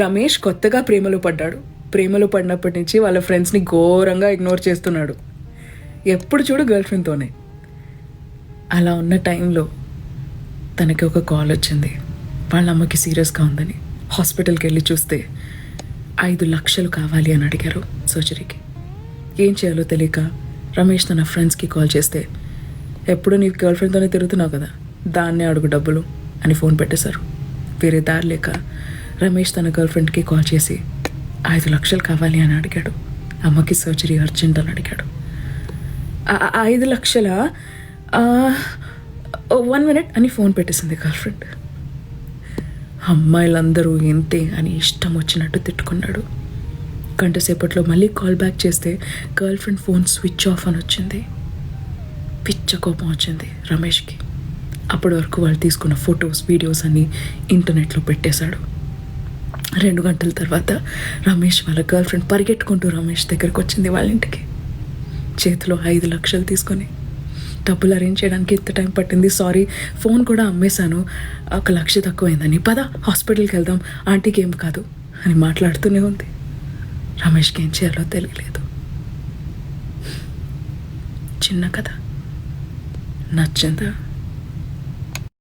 రమేష్ కొత్తగా ప్రేమలో పడ్డాడు. ప్రేమలో పడినప్పటి నుంచి వాళ్ళ ఫ్రెండ్స్ని ఘోరంగా ఇగ్నోర్ చేస్తున్నాడు. ఎప్పుడు చూడు గర్ల్ ఫ్రెండ్తోనే. అలా ఉన్న టైంలో తనకి ఒక కాల్ వచ్చింది. వాళ్ళ అమ్మకి సీరియస్గా ఉందని. హాస్పిటల్కి వెళ్ళి చూస్తే 5 లక్షలు కావాలి అని అడిగారు సర్జరీకి. ఏం చేయాలో తెలియక రమేష్ తన ఫ్రెండ్స్కి కాల్ చేస్తే, ఎప్పుడు నీ గర్ల్ ఫ్రెండ్తోనే తిరుగుతున్నావు కదా, దాన్నే అడుగు డబ్బులు అని ఫోన్ పెట్టేశారు. వేరే దారి లేక రమేష్ తన గర్ల్ ఫ్రెండ్కి కాల్ చేసి 5 లక్షలు కావాలి అని అడిగాడు. అమ్మకి సర్జరీ అర్జెంట్ అని అడిగాడు. 5 లక్షల 1 మినిట్ అని ఫోన్ పెట్టేసింది గర్ల్ ఫ్రెండ్. అమ్మాయిలందరూ ఇంతే అని ఇష్టం వచ్చినట్టు తిట్టుకున్నాడు. గంట సేపట్లో మళ్ళీ కాల్ బ్యాక్ చేస్తే girl friend phone switch off అని వచ్చింది. పిచ్చ కోపం వచ్చింది రమేష్కి. అప్పటి వరకు వాళ్ళు తీసుకున్న ఫొటోస్, వీడియోస్ అన్నీ ఇంటర్నెట్లో పెట్టేశాడు. 2 గంటల తర్వాత రమేష్ వాళ్ళ గర్ల్ ఫ్రెండ్ పరిగెట్టుకుంటూ రమేష్ దగ్గరికి వచ్చింది వాళ్ళ ఇంటికి. చేతిలో 5 లక్షలు తీసుకొని, డబ్బులు అరేంజ్ చేయడానికి ఇంత టైం పట్టింది, సారీ ఫోన్ కూడా అమ్మేశాను, 1 లక్ష తక్కువైందని, పద హాస్పిటల్కి వెళ్దాం, ఆంటీకి ఏం కాదు అని మాట్లాడుతూనే ఉంది. రమేష్కి ఏం చేయాలో తెలియలేదు. చిన్న కథ నచ్చిందా?